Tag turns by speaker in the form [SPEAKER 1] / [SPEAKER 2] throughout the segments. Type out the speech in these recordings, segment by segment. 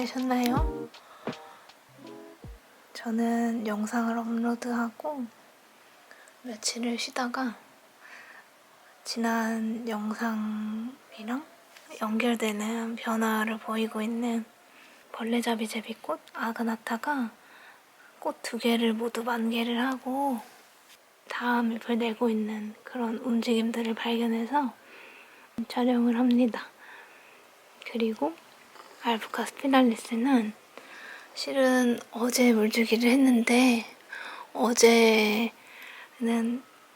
[SPEAKER 1] 지내셨나요? 저는 영상을 업로드하고 며칠을 쉬다가 지난 영상이랑 연결되는 변화를 보이고 있는 벌레잡이 제비꽃 아그나타가 꽃 2개를 모두 만개를 하고 다음 잎을 내고 있는 그런 움직임들을 발견해서 촬영을 합니다. 그리고 알부카 스피랄리스는 실은 어제 물주기를 했는데 어제는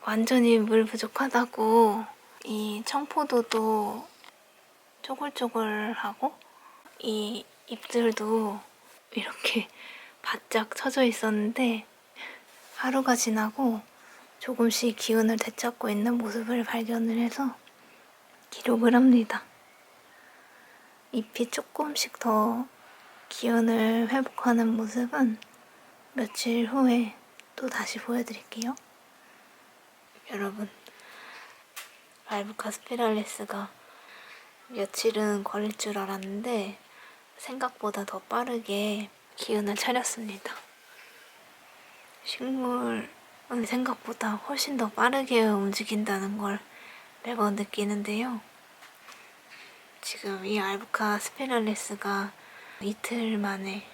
[SPEAKER 1] 완전히 물 부족하다고 이 청포도도 쪼글쪼글하고 이 잎들도 이렇게 바짝 처져 있었는데 하루가 지나고 조금씩 기운을 되찾고 있는 모습을 발견을 해서 기록을 합니다. 잎이 조금씩 더 기운을 회복하는 모습은 며칠 후에 또 다시 보여드릴게요. 여러분, 알부카 스피랄리스가 며칠은 걸릴 줄 알았는데 생각보다 더 빠르게 기운을 차렸습니다. 식물은 생각보다 훨씬 더 빠르게 움직인다는 걸 매번 느끼는데요. 지금 이 알부카 스피랄리스가 이틀 만에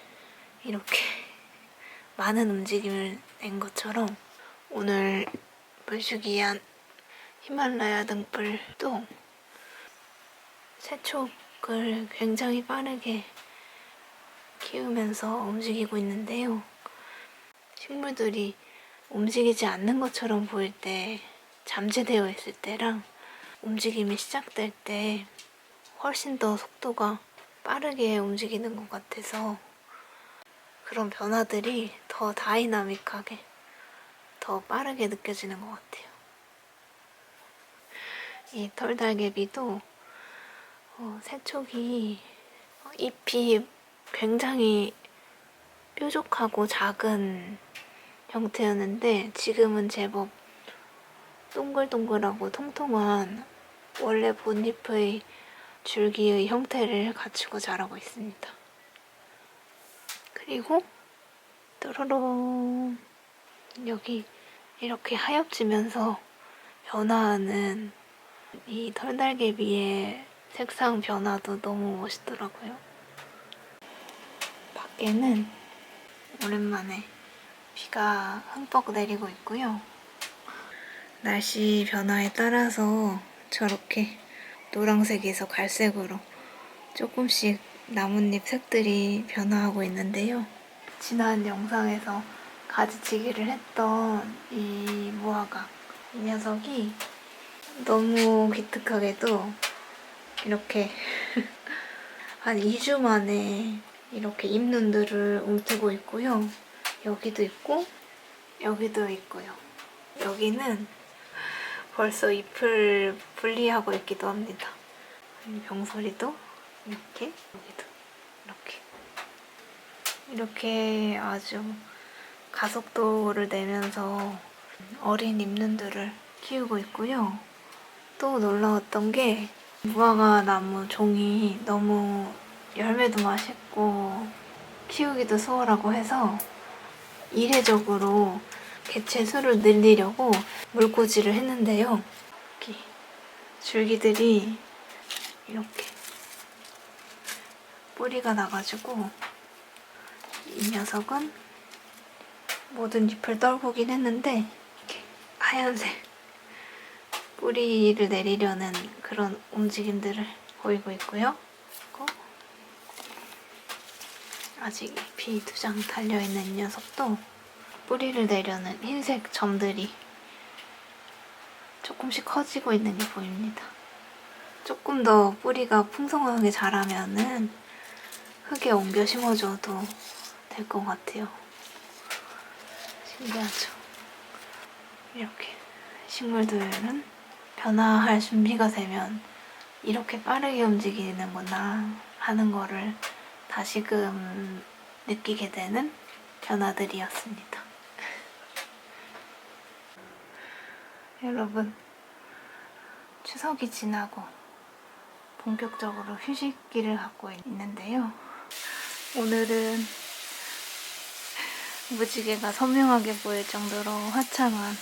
[SPEAKER 1] 이렇게 많은 움직임을 낸 것처럼 오늘 물주기한 히말라야 등불도 세촉을 굉장히 빠르게 키우면서 움직이고 있는데요. 식물들이 움직이지 않는 것처럼 보일 때, 잠재되어 있을 때랑 움직임이 시작될 때 훨씬 더 속도가 빠르게 움직이는 것 같아서 그런 변화들이 더 다이나믹하게, 더 빠르게 느껴지는 것 같아요. 이 털달개비도 세촉이 잎이 굉장히 뾰족하고 작은 형태였는데 지금은 제법 동글동글하고 통통한 원래 본잎의 줄기의 형태를 갖추고 자라고 있습니다. 그리고 또로롱 여기 이렇게 하엽지면서 변화하는 이 털달개비의 색상 변화도 너무 멋있더라고요. 밖에는 오랜만에 비가 흠뻑 내리고 있고요. 날씨 변화에 따라서 저렇게 노란색에서 갈색으로 조금씩 나뭇잎 색들이 변화하고 있는데요. 지난 영상에서 가지치기를 했던 이 무화과, 이 녀석이 너무 기특하게도 이렇게 한 2주 만에 이렇게 잎눈들을 움트고 있고요. 여기도 있고 여기도 있고요. 여기는 벌써 잎을 분리하고 있기도 합니다. 병소리도 이렇게, 여기도 이렇게 아주 가속도를 내면서 어린 잎눈들을 키우고 있고요. 또 놀라웠던 게 무화과 나무 종이 너무 열매도 맛있고 키우기도 수월하고 해서 이례적으로 개체 수를 늘리려고 물꽂이를 했는데요. 이렇게 줄기들이 이렇게 뿌리가 나가지고 이 녀석은 모든 잎을 떨구긴 했는데 이렇게 하얀색 뿌리를 내리려는 그런 움직임들을 보이고 있고요. 그리고 아직 잎이 2장 달려있는 이 녀석도 뿌리를 내려는 흰색 점들이 조금씩 커지고 있는 게 보입니다. 조금 더 뿌리가 풍성하게 자라면은 흙에 옮겨 심어줘도 될 것 같아요. 신기하죠? 이렇게 식물들은 변화할 준비가 되면 이렇게 빠르게 움직이는구나 하는 거를 다시금 느끼게 되는 변화들이었습니다. 여러분, 추석이 지나고 본격적으로 휴식기를 갖고 있는데요. 오늘은 무지개가 선명하게 보일 정도로 화창한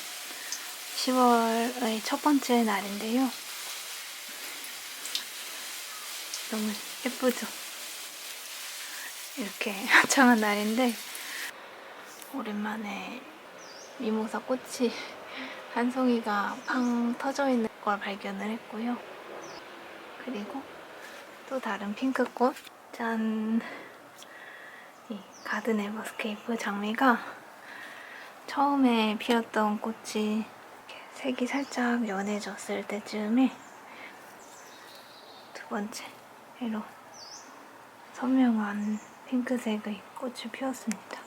[SPEAKER 1] 10월의 첫 번째 날인데요. 너무 예쁘죠? 이렇게 화창한 날인데 오랜만에 미모사 꽃이 한 송이가 팡 터져 있는 걸 발견을 했고요. 그리고 또 다른 핑크꽃, 짠! 이 가든 에버스케이프 장미가 처음에 피었던 꽃이 이렇게 색이 살짝 연해졌을 때쯤에 두 번째로 선명한 핑크색의 꽃이 피었습니다.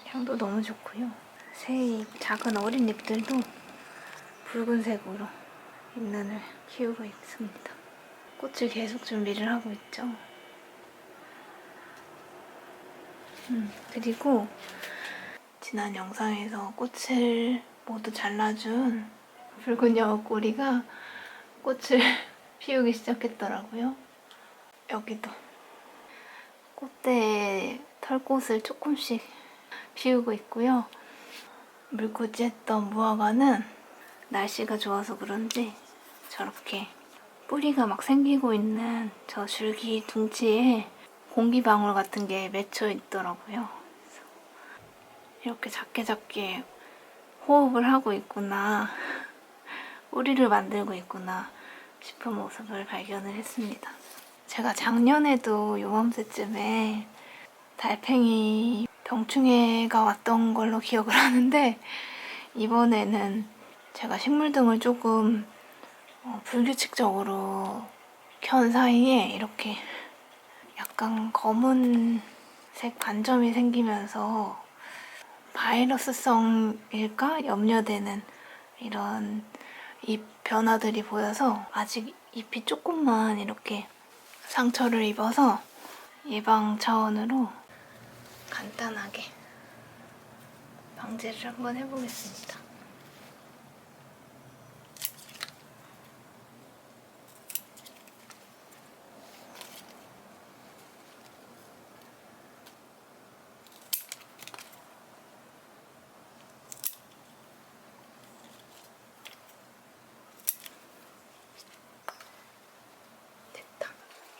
[SPEAKER 1] 향도 너무 좋고요. 새잎, 작은 어린 잎들도 붉은색으로 잎눈을 키우고 있습니다. 꽃을 계속 준비를 하고 있죠. 그리고 지난 영상에서 꽃을 모두 잘라준 붉은 여우꼬리가 꽃을 피우기 시작했더라고요. 여기도 꽃대에 털꽃을 조금씩 피우고 있고요. 물꽂이 했던 무화과는 날씨가 좋아서 그런지 저렇게 뿌리가 막 생기고 있는 저 줄기 둥치에 공기방울 같은 게 맺혀 있더라고요. 이렇게 작게 호흡을 하고 있구나, 뿌리를 만들고 있구나 싶은 모습을 발견을 했습니다. 제가 작년에도 요맘때쯤에 달팽이 병충해가 왔던 걸로 기억을 하는데 이번에는 제가 식물등을 조금 불규칙적으로 켠 사이에 이렇게 약간 검은색 반점이 생기면서 바이러스성일까 염려되는 이런 잎 변화들이 보여서 아직 잎이 조금만 이렇게 상처를 입어서 예방 차원으로 간단하게 방제를 한번 해보겠습니다.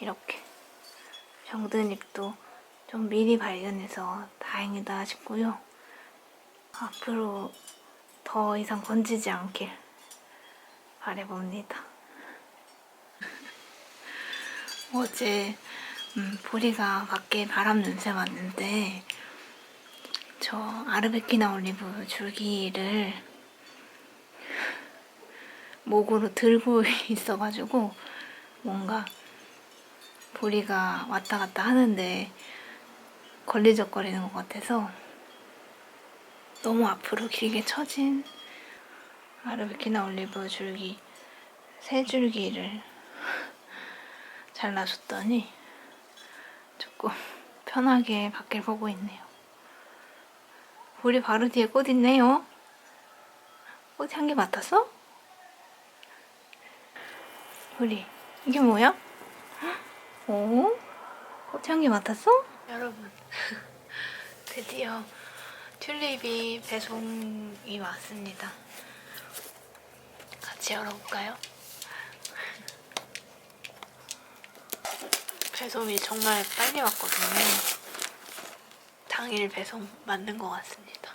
[SPEAKER 1] 이렇게 병든 잎도 좀 미리 발견해서 다행이다 싶고요. 앞으로 더 이상 건지지 않길 바라봅니다. 어제 보리가 밖에 바람 냄새 맡는데 저 아르베키나 올리브 줄기를 목으로 들고 있어가지고 뭔가 보리가 왔다 갔다 하는데 걸리적거리는 것 같아서 너무 앞으로 길게 처진 아르베키나 올리브 줄기 3줄기를 잘라줬더니 조금 편하게 밖을 보고 있네요. 보리 바로 뒤에 꽃 있네요. 꽃 향기 맡았어? 보리, 이게 뭐야? 오? 꽃향기 맡았어? 여러분, 드디어 튤립이 배송이 왔습니다. 같이 열어볼까요? 배송이 정말 빨리 왔거든요. 당일 배송 맞는 것 같습니다.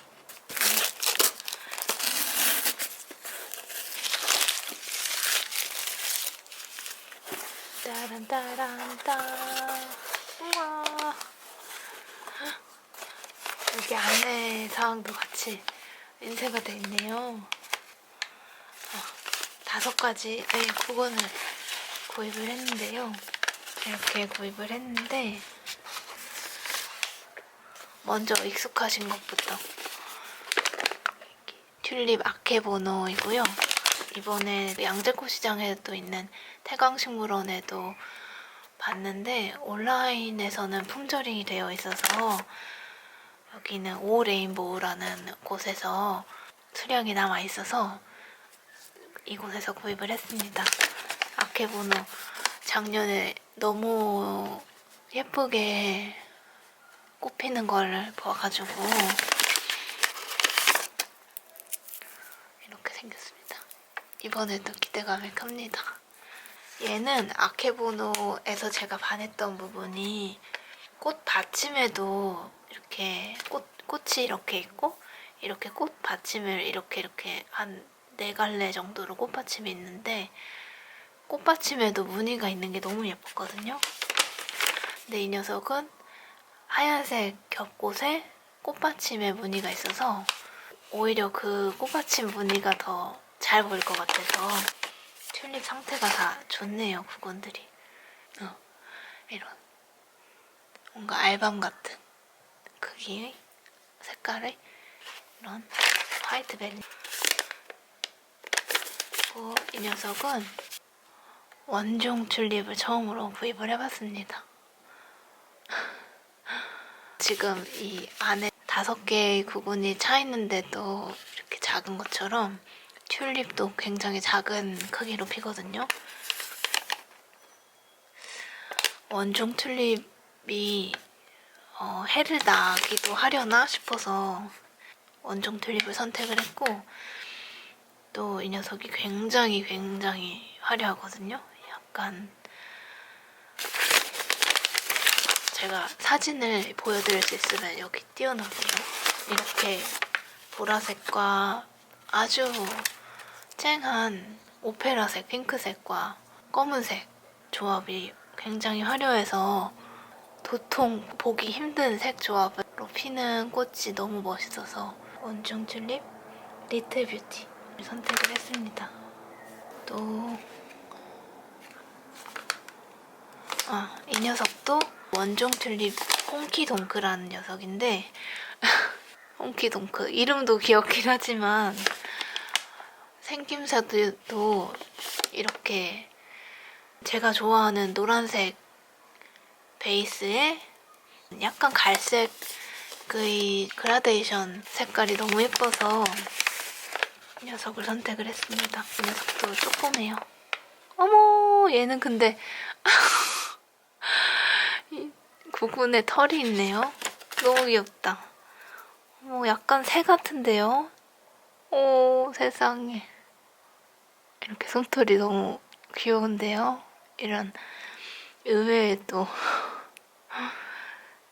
[SPEAKER 1] 따란따란따. 우와. 여기 안내 사항도 같이 인쇄가 돼 있네요. 5가지의 쿠폰을 구입을 했는데요. 이렇게 구입을 했는데 먼저 익숙하신 것부터 튤립 아케보노이고요. 이번에 양재꽃시장에도 있는 태광식물원에도 봤는데 온라인에서는 품절이 되어 있어서 여기는 오 레인보우라는 곳에서 수량이 남아 있어서 이곳에서 구입을 했습니다. 아케보노 작년에 너무 예쁘게 꽃 피는 거를 봐가지고 이렇게 생겼습니다. 이번에도 기대감이 큽니다. 얘는 아케보노에서 제가 반했던 부분이 꽃 받침에도 이렇게 꽃이 이렇게 있고 이렇게 꽃 받침을 이렇게 한 4갈래 정도로 꽃받침이 있는데 꽃받침에도 무늬가 있는 게 너무 예뻤거든요. 근데 이 녀석은 하얀색 겹꽃에 꽃받침에 무늬가 있어서 오히려 그 꽃받침 무늬가 더 잘 보일 것 같아서 튤립 상태가 다 좋네요. 구근들이 이런 뭔가 알밤 같은 크기의 색깔의 이런 화이트 벨리. 그리고 이 녀석은 원종 튤립을 처음으로 구입을 해봤습니다. 지금 이 안에 5개의 구근이 차 있는데도 이렇게 작은 것처럼 튤립도 굉장히 작은 크기로 피거든요. 원종 튤립이 해를 나기도 하려나 싶어서 원종 튤립을 선택을 했고, 또 이 녀석이 굉장히 화려하거든요. 약간 제가 사진을 보여드릴 수 있으면 여기 띄워놓을게요. 이렇게 보라색과 아주 쨍한 오페라색, 핑크색과 검은색 조합이 굉장히 화려해서 도통 보기 힘든 색 조합으로 피는 꽃이 너무 멋있어서 원종 튤립 리틀 뷰티 선택을 했습니다. 또 이 녀석도 원종 튤립 홍키동크라는 녀석인데 홍키동크 이름도 귀엽긴 하지만 생김새도 이렇게 제가 좋아하는 노란색 베이스에 약간 갈색 그 그라데이션 색깔이 너무 예뻐서 이 녀석을 선택을 했습니다. 이 녀석도 조그매요. 어머, 얘는 근데 구근에 털이 있네요. 너무 귀엽다. 어머, 약간 새 같은데요? 오, 세상에. 이렇게 솜털이 너무 귀여운데요? 이런 의외의 또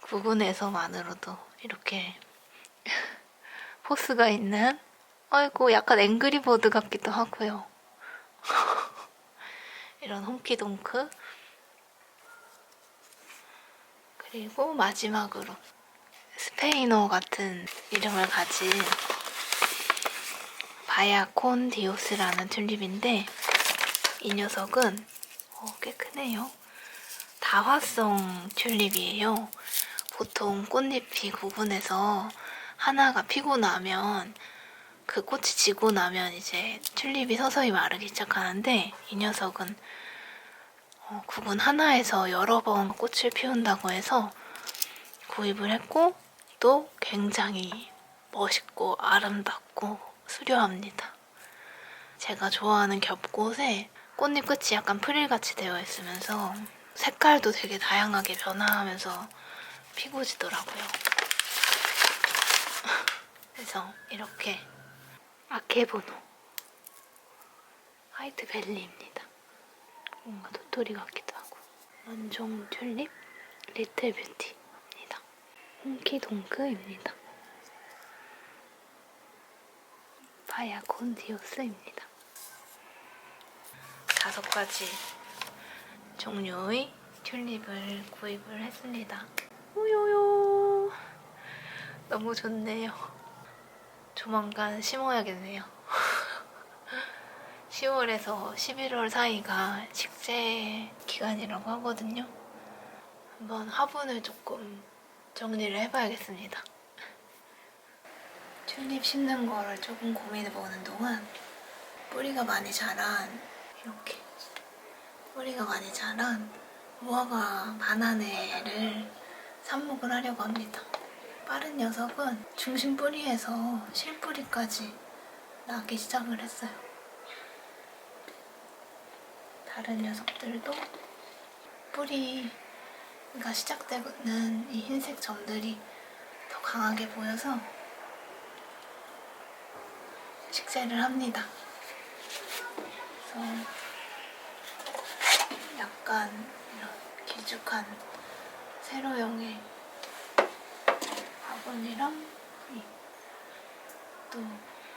[SPEAKER 1] 구근에서만으로도 이렇게 포스가 있는, 아이고 약간 앵그리버드 같기도 하고요. 이런 홍키동크. 그리고 마지막으로 스페인어 같은 이름을 가진 바야콘 디오스라는 튤립인데 이 녀석은 꽤 크네요. 다화성 튤립이에요. 보통 꽃잎이 구근해서 하나가 피고 나면 그 꽃이 지고 나면 이제 튤립이 서서히 마르기 시작하는데 이 녀석은 구근 하나에서 여러 번 꽃을 피운다고 해서 구입을 했고 또 굉장히 멋있고 아름답고 수려합니다. 제가 좋아하는 겹꽃에 꽃잎 끝이 약간 프릴같이 되어 있으면서 색깔도 되게 다양하게 변화하면서 피고 지더라고요. 그래서 이렇게 아케보노 화이트 벨리입니다. 뭔가 도토리 같기도 하고 원종 튤립 리틀 뷰티입니다. 홍키동크입니다. 바야콘 디오스입니다. 5가지 종류의 튤립을 구입을 했습니다. 우요요, 너무 좋네요. 조만간 심어야겠네요. 10월에서 11월 사이가 식재 기간이라고 하거든요. 한번 화분을 조금 정리를 해봐야겠습니다. 튤립 심는 거를 조금 고민해보는 동안 뿌리가 많이 자란, 이렇게 뿌리가 많이 자란 무화과 바나네를 삽목을 하려고 합니다. 빠른 녀석은 중심 뿌리에서 실뿌리까지 나기 시작을 했어요. 다른 녀석들도 뿌리 가 시작되는 이 흰색 점들이 더 강하게 보여서 식재를 합니다. 그래서 약간 이런 길쭉한 세로형의 화분이랑 또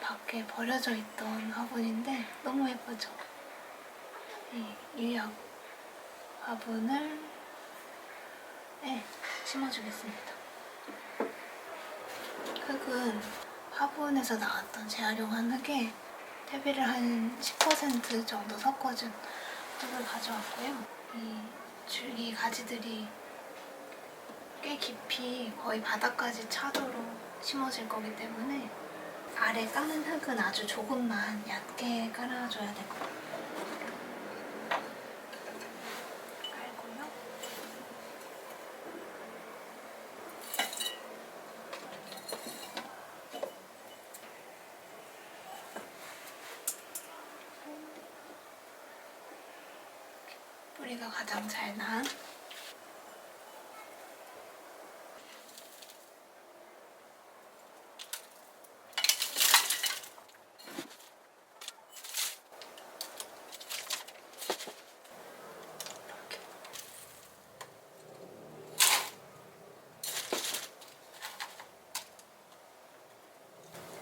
[SPEAKER 1] 밖에 버려져 있던 화분인데 너무 예쁘죠? 이 일약 화분을 심어주겠습니다. 흙은 화분에서 나왔던 재활용한 흙에 퇴비를 한 10% 정도 섞어준 흙을 가져왔고요. 이 줄기 가지들이 꽤 깊이 거의 바닥까지 차도록 심어질 거기 때문에 아래 까는 흙은 아주 조금만 얕게 깔아줘야 될 것 같아요. 깔고요. 뿌리가 가장 잘 난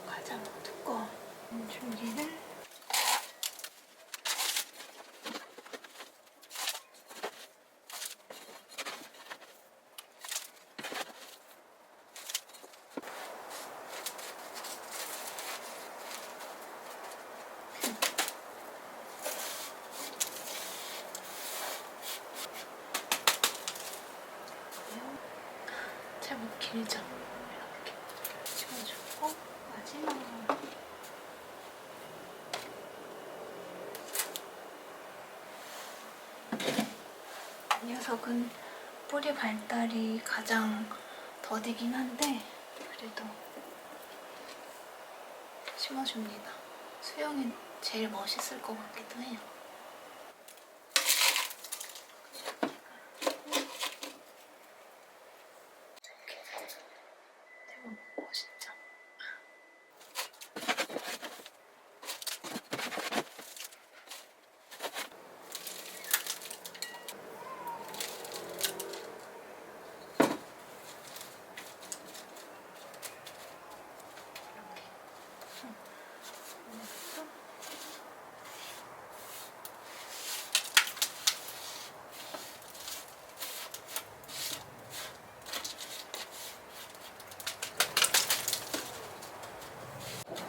[SPEAKER 1] 가장 두꺼운 줄기를 제법 길죠? 이렇게 치워주고 마지막으로 이 녀석은 뿌리 발달이 가장 더디긴 한데 그래도 심어줍니다. 수영이 제일 멋있을 것 같기도 해요. 제법 멋있죠?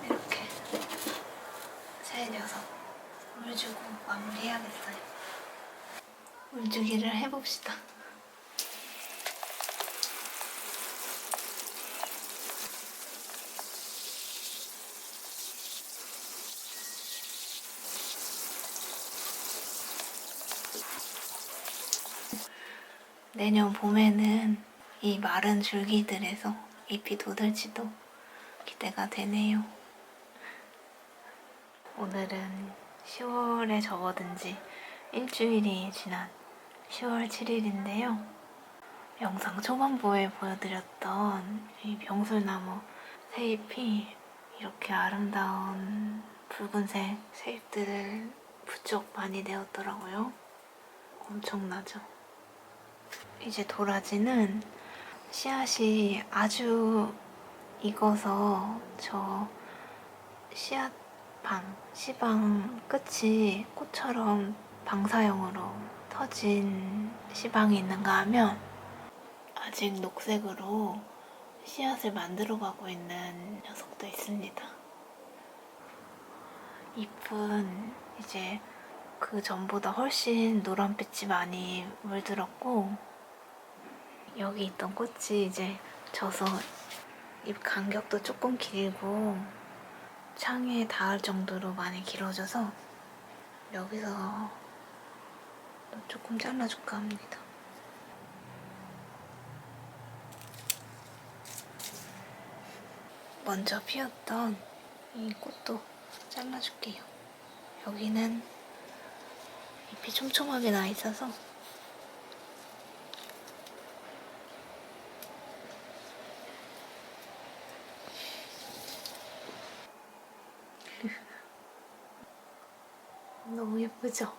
[SPEAKER 1] 이렇게 새 녀석 물 주고 마무리해야겠어요. 물 주기를 해봅시다. 내년 봄에는 이 마른 줄기들에서 잎이 돋을지도 기대가 되네요. 오늘은 10월에 접어든 지 일주일이 지난 10월 7일인데요. 영상 초반부에 보여드렸던 이 병술나무 새잎이 이렇게 아름다운 붉은색 새잎들을 부쩍 많이 내었더라고요. 엄청나죠? 이제 도라지는 씨앗이 아주 익어서 저 씨방 끝이 꽃처럼 방사형으로 터진 씨방이 있는가 하면 아직 녹색으로 씨앗을 만들어가고 있는 녀석도 있습니다. 잎은 이제 그 전보다 훨씬 노란빛이 많이 물들었고 여기 있던 꽃이 이제 져서 잎 간격도 조금 길고 창에 닿을 정도로 많이 길어져서 여기서 조금 잘라줄까 합니다. 먼저 피었던 이 꽃도 잘라줄게요. 여기는 잎이 촘촘하게 나 있어서 그죠?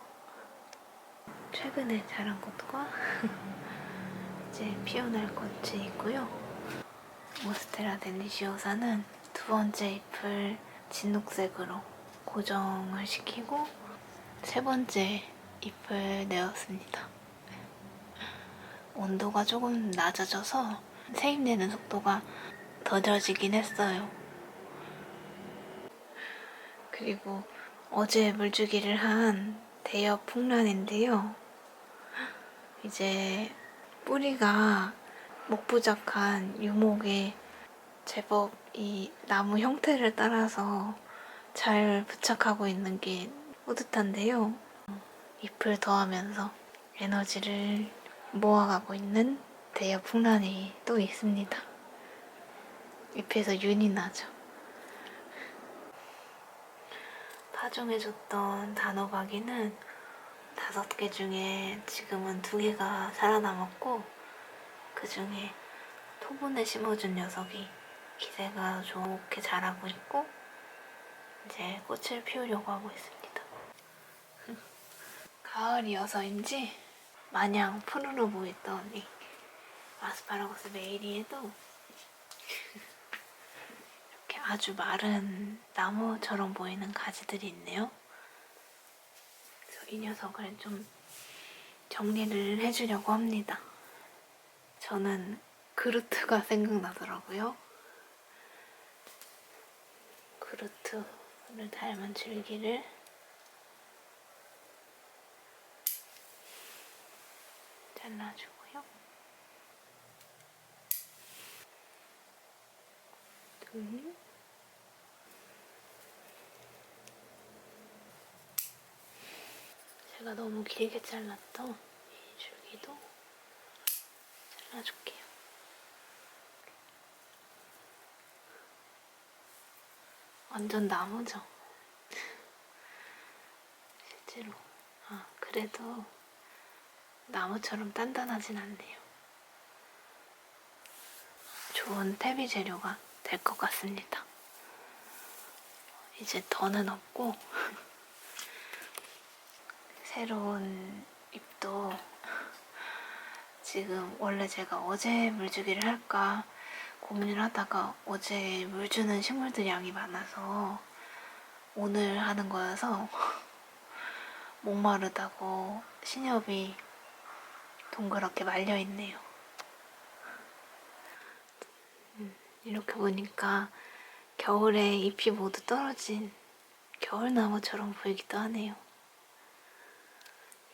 [SPEAKER 1] 최근에 자란 것과 이제 피어날 것이 있고요. 모스테라 델리시오사는 두 번째 잎을 진녹색으로 고정을 시키고 세 번째 잎을 내었습니다. 온도가 조금 낮아져서 새잎 내는 속도가 더뎌지긴 했어요. 그리고 어제 물주기를 한 대엽 풍란인데요. 이제 뿌리가 목부작한 유목에 제법 이 나무 형태를 따라서 잘 부착하고 있는 게 뿌듯한데요. 잎을 더하면서 에너지를 모아가고 있는 대엽 풍란이 또 있습니다. 잎에서 윤이 나죠. 파종해줬던 단호박이는 5개 중에 지금은 2개가 살아남았고, 그 중에 토분에 심어준 녀석이 기세가 좋게 자라고 있고 이제 꽃을 피우려고 하고 있습니다. 가을이어서인지 마냥 푸르르 보이던 이 아스파라거스 메이리에도 이렇게 아주 마른 나무처럼 보이는 가지들이 있네요. 그래서 이 녀석을 좀 정리를 해주려고 합니다. 저는 그루트가 생각나더라고요. 그루트를 닮은 줄기를 잘라주고요. 둘, 제가 너무 길게 잘랐던 이 줄기도 잘라줄게요. 완전 나무죠? 실제로. 그래도 나무처럼 단단하진 않네요. 좋은 퇴비 재료가 될 것 같습니다. 이제 더는 없고 새로운 잎도 지금 원래 제가 어제 물주기를 할까 고민을 하다가 어제 물 주는 식물들 양이 많아서 오늘 하는 거여서 목마르다고 신엽이 동그랗게 말려있네요. 이렇게 보니까 겨울에 잎이 모두 떨어진 겨울나무처럼 보이기도 하네요.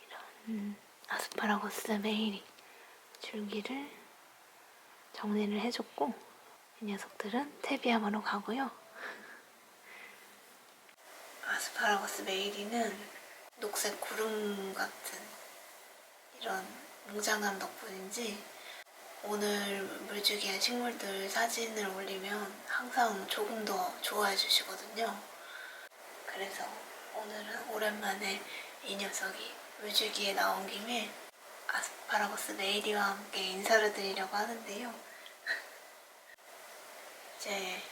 [SPEAKER 1] 이런 아스파라거스 메이리 줄기를 정리를 해줬고 이 녀석들은 태비암으로 가고요. 아스파라거스 메이리는 녹색 구름 같은 이런 웅장함 덕분인지 오늘 물주기한 식물들 사진을 올리면 항상 조금 더 좋아해 주시거든요. 그래서 오늘은 오랜만에 이 녀석이 물주기에 나온 김에 아스파라거스 메이리와 함께 인사를 드리려고 하는데요. 이제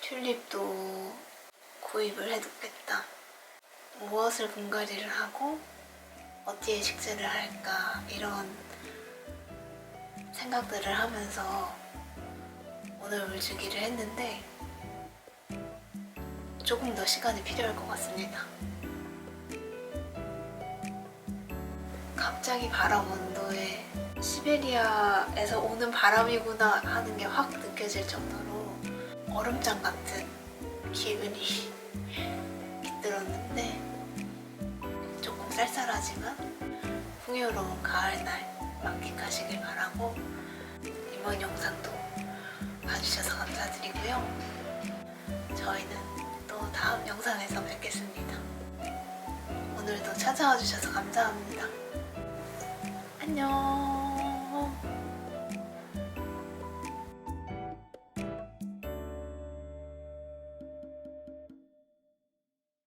[SPEAKER 1] 튤립도 구입을 해두겠다. 무엇을 분갈이를 하고 어디에 식재를 할까 이런 생각들을 하면서 오늘 물주기를 했는데 조금 더 시간이 필요할 것 같습니다. 갑자기 바람 온도에 시베리아에서 오는 바람이구나 하는 게 확 느껴질 정도로 얼음장 같은 기분이 들었는데 조금 쌀쌀하지만 풍요로운 가을날 만끽하시길 바라고 이번 영상도 봐주셔서 감사드리고요. 저희는 또 다음 영상에서 뵙겠습니다. 오늘도 찾아와 주셔서 감사합니다. 안녕.